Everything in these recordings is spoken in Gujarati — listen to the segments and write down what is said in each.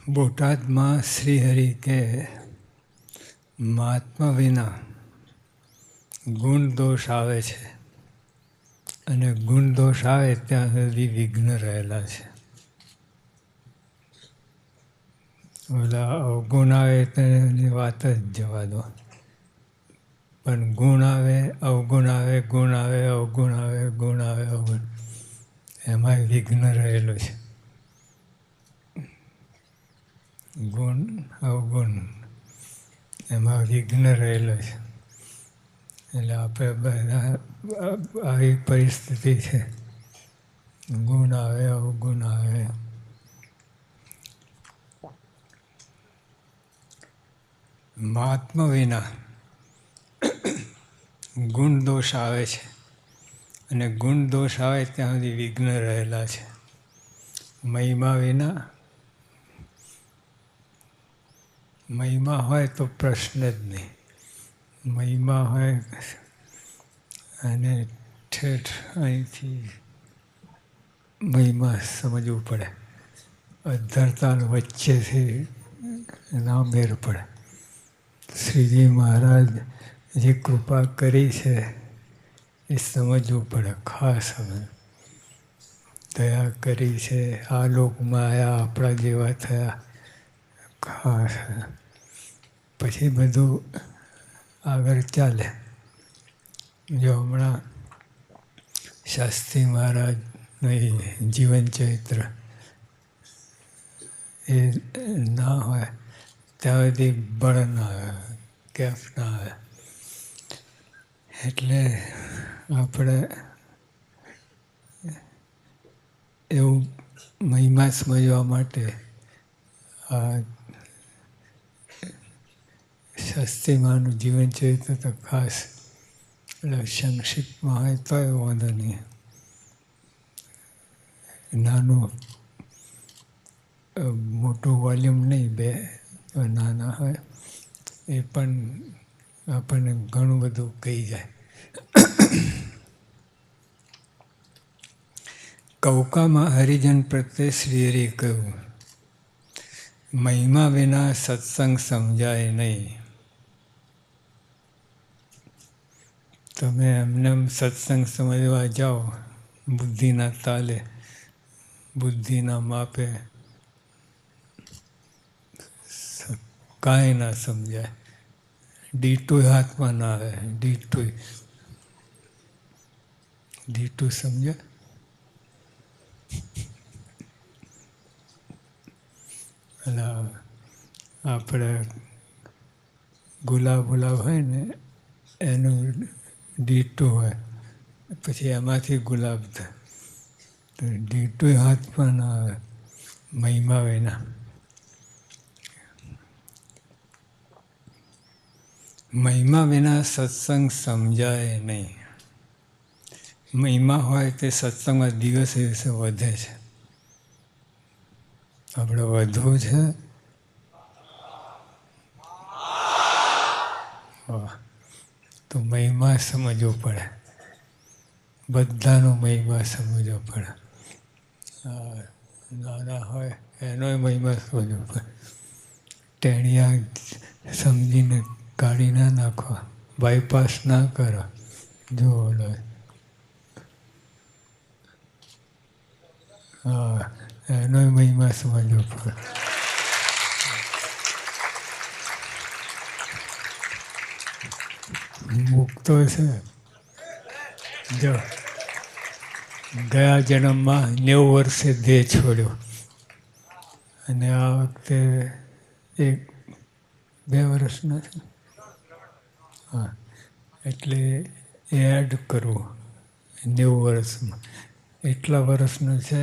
બોટાદમાં શ્રીહરિ કે મહાત્મા વિના ગુણ દોષ આવે છે અને ગુણ દોષ આવે ત્યાં સુધી વિઘ્ન રહેલા છે. ઓલા અવગુણ આવે તેની વાત જ જવા દો, પણ ગુણ આવે, અવગુણ આવે, ગુણ આવે, અવગુણ આવે, ગુણ આવે, અવગુણ, એમાં વિઘ્ન રહેલું છે. ગુણ અવગુણ એમાં વિઘ્ન રહેલું છે. એટલે આપણે બધા આવી પરિસ્થિતિ છે. ગુણ આવે, અવગુણ આવે. મહાત્મા વિના ગુણ દોષ આવે છે અને ગુણ દોષ આવે ત્યાં સુધી વિઘ્ન રહેલા છે. મહિમા વિના, મહિમા હોય તો પ્રશ્ન જ નહીં. મહિમા હોય અને ઠેઠ અહીંથી મહિમા સમજવું પડે. અધ્ધરતા વચ્ચેથી ના મેળ પડે. શ્રીજી મહારાજ જે કૃપા કરી છે એ સમજવું પડે. ખાસ હવે દયા કરી છે, આ લોકમાં આવ્યા, આપણા જેવા થયા, ખાસ પછી બધું આગળ ચાલે. જો હમણાં શાસ્ત્રી મહારાજનું જીવન ચરિત્ર એ ના હોય ત્યાં સુધી બળ ના આવે, કેફ ના આવે. એટલે આપણે એવું મહિમા સમજવા માટે આ શાસ્ત્રી મહાનું જીવન ચરિત્ર તો ખાસ, એટલે સંક્ષિપ્તમાં હોય તોય વાંધો નહીં. નાનું મોટું વોલ્યુમ નહીં, બે નાના હોય એ પણ આપણને ઘણું બધું કહી જાય. કૌકામાં હરિજન પ્રત્યે શ્રીહરિ કહ્યું, મહિમા વિના સત્સંગ સમજાય નહીં. તમે એમને સત્સંગ સમજવા જાઓ બુદ્ધિના તાલે, બુદ્ધિના માપે, કાંઈ ના સમજાય. ડીટું હાથમાં ના આવે. ડીટું સમજે? એટલે આપણે ગુલાબ હોય ને એનું ડીટું હોય, પછી એમાંથી ગુલાબ થાય. તો ડીટું હાથમાં ના આવે મહિમા વિના. મહિમા વિના સત્સંગ સમજાય નહીં. મહિમા હોય તે સત્સંગમાં દિવસે દિવસે વધે છે. આપણે વધવું છે. તો મહિમા સમજવો પડે. બધાનો મહિમા સમજવો પડે. નાના હોય એનોય મહિમા સમજવો પડે. ટેણિયા સમજીને કાઢી ના નાખવા, બાયપાસ ના કરો. જો એનોય મહિમા સમજવો પડે. મુક્તો છે. જો ગયા જન્મમાં 90 વર્ષે દેહ છોડ્યો અને આ વખતે 1-2 વર્ષના છે. હા, એટલે એડ કરવું 90 વર્ષમાં. એટલા વર્ષનો છે.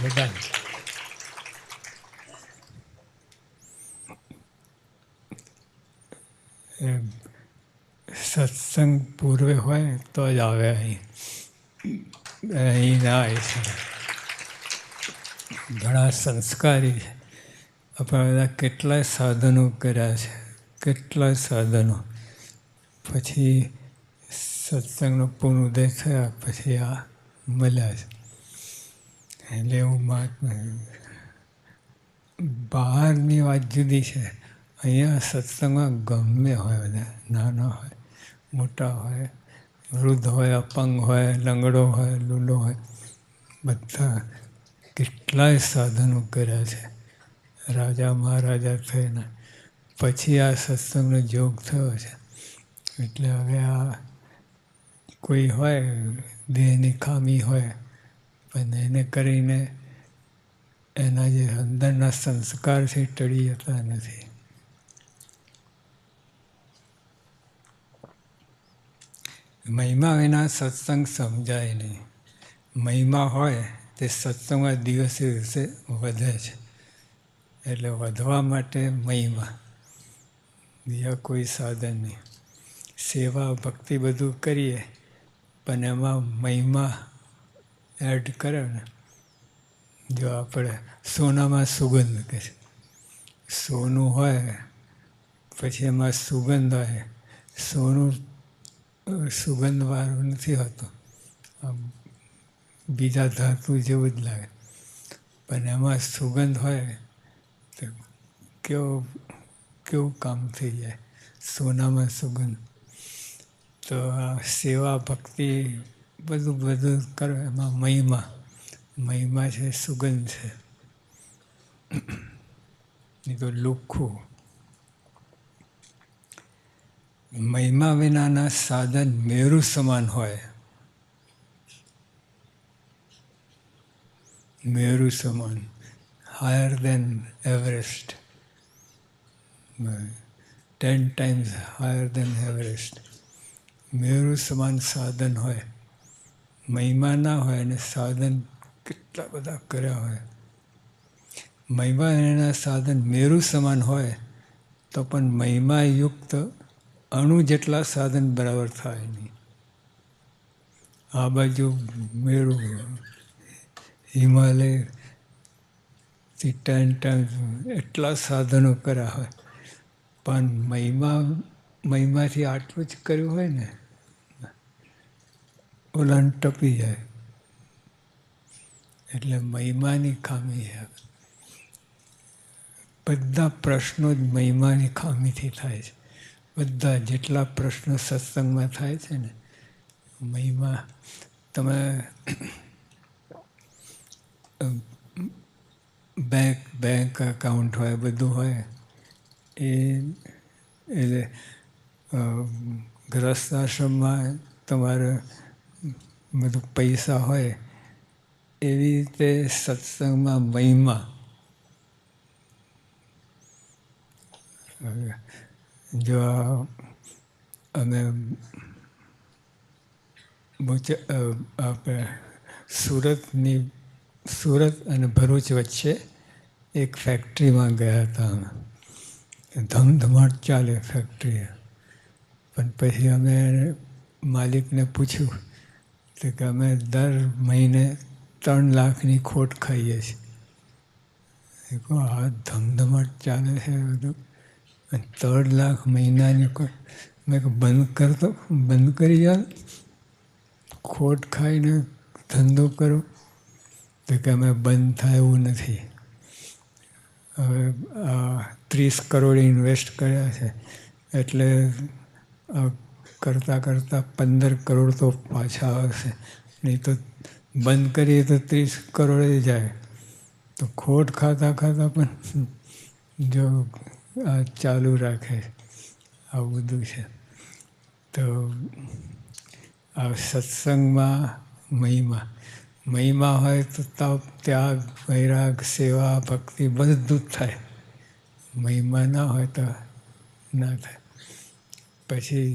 બધા સત્સંગ પૂર્વે હોય તો જ આવે અહીં ના આવી શકે. ઘણા સંસ્કારી છે. આપણે બધા કેટલાય સાધનો કર્યા છે, કેટલાય સાધનો. પછી સત્સંગનો પૂર્ણ ઉદય થયા પછી આ મળ્યા છે. એટલે એવું મહાત્મા બહારની વાત જુદી છે. અહીંયા સત્સંગમાં ગમે હોય, બધા નાના હોય, મોટા હોય, વૃદ્ધ હોય, અપંગ હોય, લંગડો હોય, લૂલો હોય, બધા કેટલાય સાધનો કર્યા છે. રાજા મહારાજા થઈને પછી આ સત્સંગનો જોગ થયો છે. એટલે હવે આ કોઈ હોય દેહની ખામી હોય, પણ એને કરીને એના જે અંદરના સંસ્કાર છે ટળી જતા નથી. મહિમા વિના સત્સંગ સમજાય નહીં. મહિમા હોય તે સત્સંગમાં દિવસે દિવસે વધે છે. એટલે વધવા માટે મહિમા, બીજા કોઈ સાધન નહીં. સેવા ભક્તિ બધું કરીએ, પણ એમાં મહિમા એડ કરે ને. જો આપણે સોનામાં સુગંધ કે છે, સોનું હોય પછી એમાં સુગંધ હોય. સોનું સુગંધવાળું નથી હોતું, આમ બીજા ધાતુ જેવું જ લાગે. પણ એમાં સુગંધ હોય તો કેવું કામ થઈ જાય, સોનામાં સુગંધ. તો આ સેવા ભક્તિ બધું કરો, એમાં મહિમા છે, સુગંધ છે. નહીં તો લુખ્ખું. મહિમા વિનાના સાધન મેરુ સમાન હોય. મેરુ સમાન, higher than Everest, 10 times higher than Everest. Meru સમાન સાધન હોય. મહિમા ના હોય અને સાધન કેટલા બધા કર્યા હોય. મહિમા એના સાધન મેરુ સમાન હોય તો પણ મહિમાયુક્ત અણુ જેટલા સાધન બરાબર થાય નહીં. આ બાજુ મેરુ હિમાલયથી 10 times એટલા સાધનો કર્યા હોય, પણ મહિમાથી આટલું જ કર્યું હોય ને, ઓલાને ટપી જાય. એટલે મહિમાની ખામી છે. બધા પ્રશ્નો જ મહિમાની ખામીથી થાય છે. બધા જેટલા પ્રશ્નો સત્સંગમાં થાય છે ને, મહિમા. તમે બેંક એકાઉન્ટ હોય, બધું હોય, એટલે ગ્રસ્ત આશ્રમમાં તમારે બધું પૈસા હોય, એવી રીતે સત્સંગમાં મહિમા. જો અમે આપણે સુરત અને ભરૂચ વચ્ચે એક ફેક્ટરીમાં ગયા હતા. અમે ધમધમાટ ચાલે ફેક્ટરી. પણ પછી અમે માલિકને પૂછ્યું તો કે અમે દર મહિને 3 લાખની ખોટ ખાઈએ છીએ. આ ધમધમાટ ચાલે છે બધું, 3 લાખ મહિનાની ખોટ. મેં બંધ કરી જાઓ, ખોટ ખાઈને ધંધો કરો. તો કે અમે બંધ થાય એવું નથી. હવે 30 કરોડ ઇન્વેસ્ટ કર્યા છે, એટલે કરતાં 15 કરોડ તો પાછા આવશે. નહીં તો બંધ કરીએ તો 30 કરોડ જાય. તો ખોટ ખાતા પણ જો આ ચાલુ રાખે, આવું બધું છે. તો આ સત્સંગમાં મહિમા હોય તો તપ, ત્યાગ, વૈરાગ, સેવા, ભક્તિ બધું જ થાય. મહિમા ના હોય તો ના થાય. પછી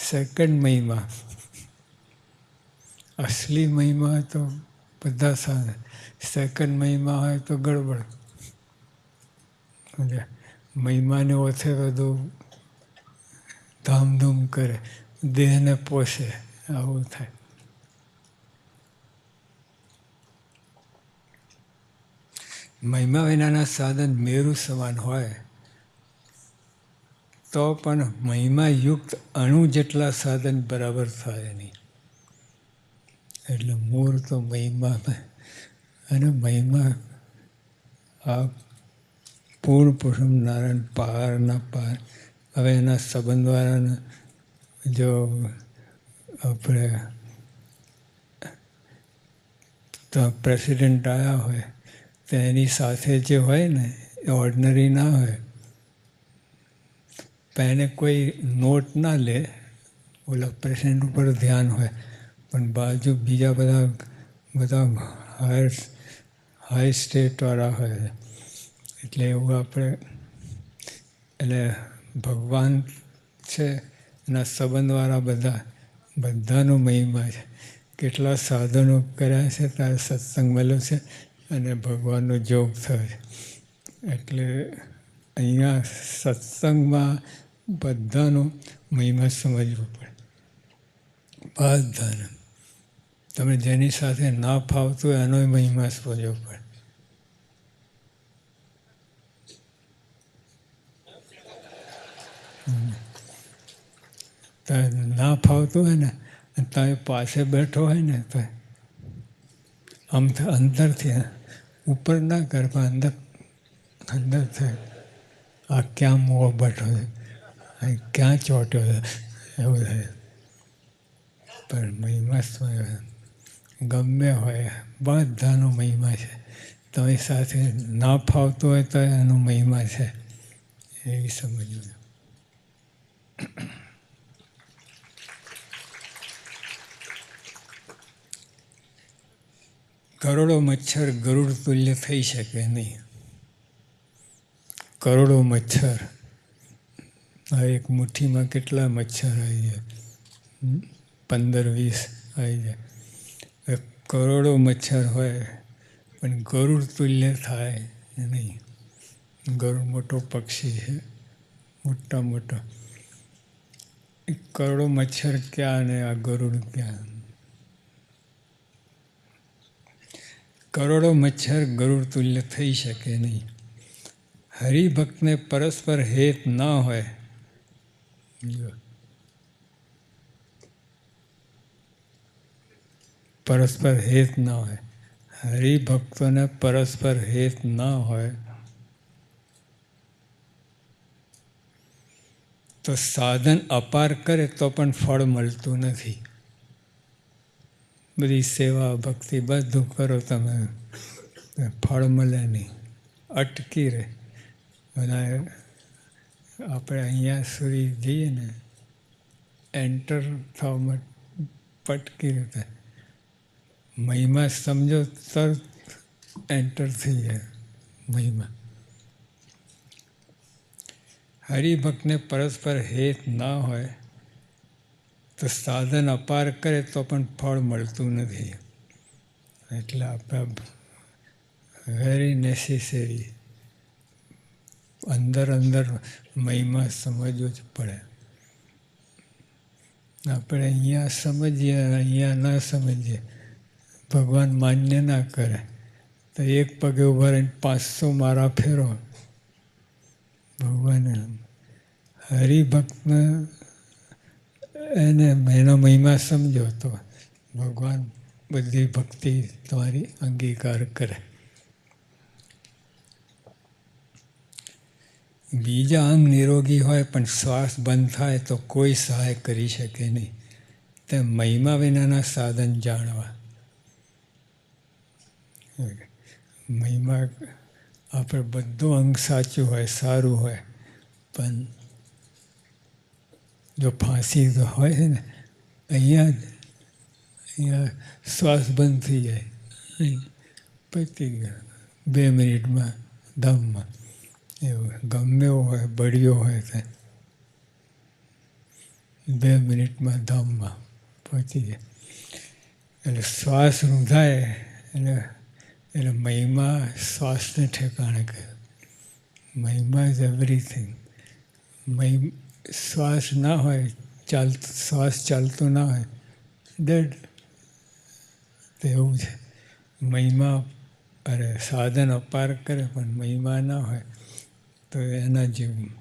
સેકન્ડ મહિમા, અસલી મહિમા હોય તો બધા સાધન. સેકન્ડ મહિમા હોય તો ગડબડ. મહિમાને ઓછે બધું ધામધૂમ કરે, દેહને પોષે, આવું થાય. મહિમા વિનાના સાધન મેરુ સમાન હોય તો પણ મહિમાયુક્ત અણુ જેટલા સાધન બરાબર થાય નહીં. એટલે મૂળ તો મહિમા અને મહિમા આ પૂર્ણ પુરુષમ નારાયણ પારના પાર. હવે એના સંબંધવાળાને જો આપણે તો પ્રેસિડેન્ટ આવ્યા હોય તો એની સાથે જે હોય ને એ ઓર્ડિનરી ના હોય. પણ એને કોઈ નોટ ના લે, ઓલા પ્રેસિડેન્ટ ઉપર ધ્યાન હોય, પણ બાજુ બીજા બધા હાઈ સ્ટેટવાળા હોય. એટલે એવું આપણે એટલે ભગવાન છે એના સંબંધવાળા બધાનો મહિમા છે. કેટલા સાધનો કર્યા છે ત્યારે સત્સંગ મળ્યો છે અને ભગવાનનો જોગ થયો છે. એટલે અહીંયા સત્સંગમાં બધાનો મહિમા સમજવો પડે. બધાને તમે જેની સાથે ના ફાવતું હોય એનો મહિમા સમજવો પડે. ના ફાવતું હોય ને તમે પાસે બેઠો હોય ને તો આમ અંદરથી ઉપર ના કર પણ અંદર થાય આ ક્યાં મોહ બેઠો છે, ક્યાં ચોટ્યો છે એવું થાય. પણ મહિમા ગમે હોય બધાનો મહિમા છે. તમારી સાથે ના ફાવતો હોય તો એનો મહિમા છે એવી સમજવું. કરોડો મચ્છર ગરુડ તુલ્ય થઈ શકે નહીં. કરોડો મચ્છર, આ એક મુઠ્ઠીમાં કેટલા મચ્છર આવી જાય, 15-20 આવી જાય. કરોડો મચ્છર હોય પણ ગરુડ તુલ્ય થાય નહીં. ગરુડ મોટો પક્ષી છે, મોટો. કરોડો મચ્છર ક્યાં ને આ ગરુડ ક્યાં? કરોડો મચ્છર ગરુડ તુલ્ય થઈ શકે નહીં. હરિભક્તને પરસ્પર હેત ના હોય, પરસ્પર હેત ના હોય, હરિભક્તોને પરસ્પર હેત ના હોય તો સાધન અપાર કરે તો પણ ફળ મળતું નથી. બધી સેવા ભક્તિ બધું કરો તમે, ફળ મળે નહીં, અટકી રહે. અને આપણે અહીંયા સુધી જઈએ ને એન્ટર થવામાં પટકી રીતે મહિમા સમજો તરત એન્ટર થઈ જાય મહિમા. હરિભક્તને પરસ્પર હેત ના હોય તો સાધન અપાર કરે તો પણ ફળ મળતું નથી. એટલે આપણે વેરી નેસેસરી અંદર મહિમા સમજવો જ પડે. આપણે અહીંયા સમજીએ, અહીંયા ના સમજીએ, ભગવાન માન્ય ના કરે તો એક પગે ઉભા રહીને 500 મારા ફેરો. ભગવાન હરિભક્તને એનો મહિમા સમજો તો ભગવાન બધી ભક્તિ તમારી અંગીકાર કરે. બીજા અંગ નિરોગી હોય પણ શ્વાસ બંધ થાય તો કોઈ સહાય કરી શકે નહીં. તે મહિમા વિનાના સાધન જાણવા. મહિમા આપણે બધું અંગ સાચું હોય, સારું હોય, પણ જો ફાંસી હોય છે ને અહીંયા શ્વાસ બંધ થઈ જાય, પતી ગયો 2 મિનિટમાં દમમાં. એવું ગમે એવો હોય, બળ્યો હોય તો 2 મિનિટમાં ધામમાં પહોંચી જાય. એટલે શ્વાસ રૂંધાય એટલે મહિમા શ્વાસને ઠેકાણે કરે. મહિમા ઇઝ એવરીથિંગ. શ્વાસ ના હોય, શ્વાસ ચાલતો ના હોય, ડેડ. તો એવું છે. મહિમા સાધન અપાર કરે પણ મહિમા ના હોય તો એના જેવું.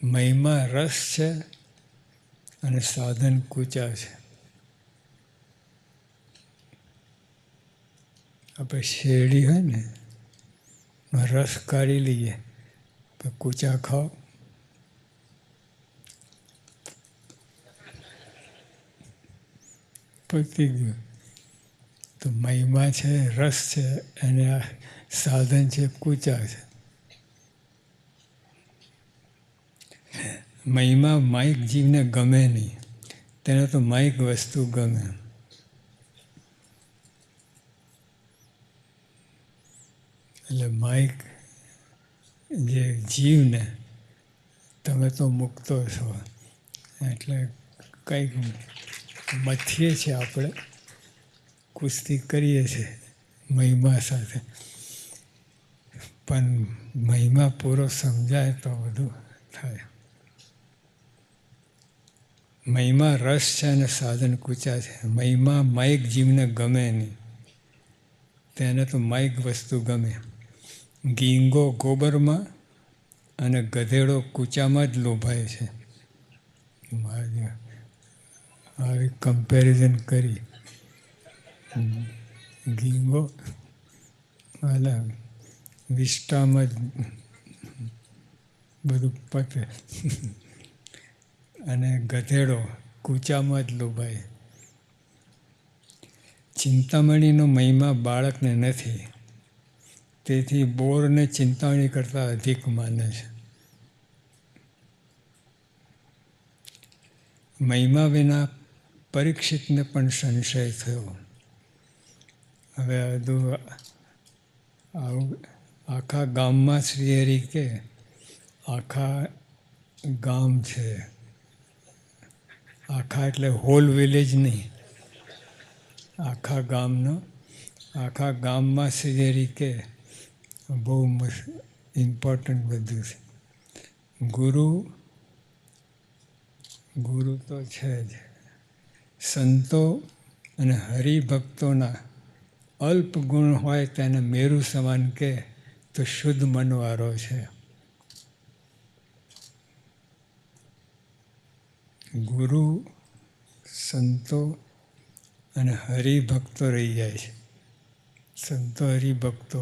મહિમા રસ છે અને સાધન કૂચા છે. આપણે શેરડી હોય ને રસ કાઢી લઈએ તો કૂચા ખાઓ, પતી ગયું. તો મહિમા છે, રસ છે, અને આ સાધન છે કૂચા છે. મહિમા માઇક જીવને ગમે નહીં, તેને તો માઇક વસ્તુ ગમે. એટલે માઇક જે જીવને તમે તો મુક્તો છો, એટલે કંઈક મથીએ છીએ આપણે, કુસ્તી કરીએ છીએ મહિમા સાથે, પણ મહિમા પૂરો સમજાય તો બધું થાય. મહિમા રસ છે અને સાધન કૂચા છે. મહિમા માઇક જીવને ગમે નહીં, તેને તો માઇક વસ્તુ ગમે. ગીંગો ગોબરમાં અને ગધેડો કૂચામાં જ લોભાય છે. આવી કમ્પેરિઝન કરી. ગીંગો એટલે વિષ્ટામાં જ બધું પતે, અને ગધેડો કૂચામાં જ લોભાય. ચિંતામણીનો મહિમા બાળકને નથી, તેથી બોરને ચિંતામણી કરતાં અધિક માને છે. મહિમા વિના પરીક્ષિતને પણ સંશય થયો. હવે બધું આવું આખા ગામમાં શ્રીહરિ કે આખા ગામ છે, આખા એટલે હોલ વિલેજ નહીં, આખા ગામનો, આખા ગામમાં શ્રીહરિ કે બહુ ઇમ્પોર્ટન્ટ બધું છે. ગુરુ તો છે જ. સંતો અને હરિભક્તોના અલ્પ ગુણ હોય તેને મેરુ સમાન કે તો શુદ્ધ મનવાળો છે. ગુરુ, સંતો અને હરિભક્તો રહી જાય છે. સંતો હરિભક્તો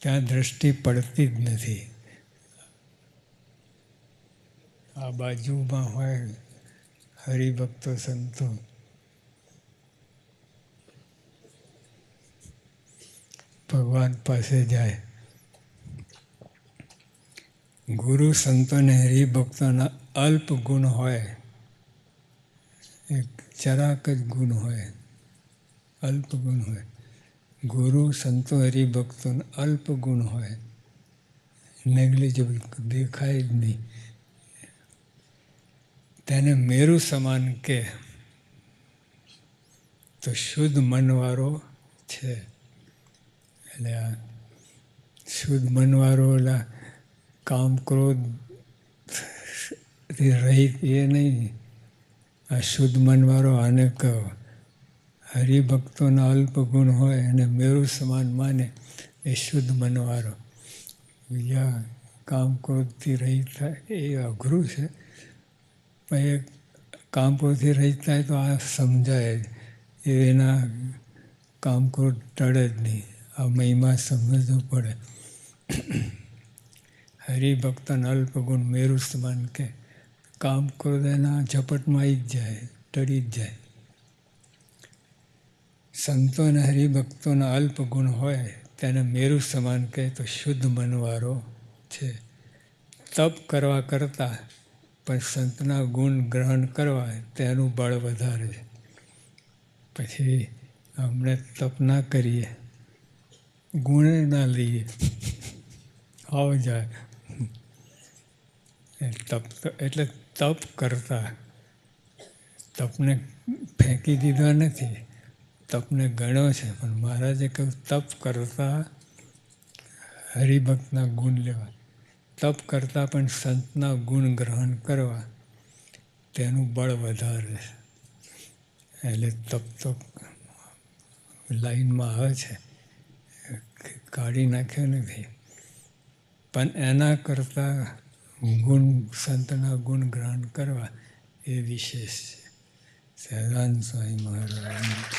ત્યાં દ્રષ્ટિ પડતી જ નથી. આ બાજુમાં હોય હરિભક્તો, સંતો, ભગવાન પાસે જાય. ગુરુ, સંતો અને હરિભક્તોના અલ્પ ગુણ હોય, એક જરાક જ ગુણ હોય, અલ્પ ગુણ હોય. ગુરુ, સંતો, હરિભક્તોના અલ્પ ગુણ હોય, નેગ્લિજેબલ, દેખાય જ નહીં, તેને મેરુ સમાન કે તો શુદ્ધ મનવાળો છે. એટલે આ શુદ્ધ મનવાળો એટલે કામ ક્રોધથી રહિત એ નહીં. આ શુદ્ધ મનવાળો આને કહો. હરિભક્તોના અલ્પ ગુણ હોય અને મેરુ સમાન માને એ શુદ્ધ મનવાળો. બીજા કામ ક્રોધથી રહિત થાય એ અઘરું છે, પણ એ કામ ક્રોધથી રહિત થાય તો આ સમજાય જ. એના કામ ક્રોધ ટળે જ નહીં. આ મહિમા સમજવું પડે. હરિભક્તના અલ્પ ગુણ મેરુ સમાન કે કામ ક્રોધ એના ઝપટમાં આવી જ જાય, ટળી જ જાય. સંતો અને હરિભક્તોના અલ્પ ગુણ હોય તેને મેરુ સમાન કહે તો શુદ્ધ મનવાળો છે. તપ કરવા કરતાં પણ સંતના ગુણ ગ્રહણ કરવા તેનું બળ વધારે છે. પછી આપણે તપ ના કરીએ, ગુણ ના લઈએ, આવ જાય. એટલે તપ કરતા, તપને ફેંકી દીધા નથી, તપને ગણ્યો છે, પણ મહારાજે કહ્યું તપ કરતા હરિભક્તના ગુણ લેવા, તપ કરતાં પણ સંતના ગુણ ગ્રહણ કરવા તેનું બળ વધારે છે. એટલે તપ તો લાઈનમાં આવે છે, કાઢી નાખ્યો નથી, પણ એના કરતાં ગુણ, સંતના ગુણ ગ્રહણ કરવા એ વિશેષ છે. સહજાનંદ સ્વામી મહારાજ.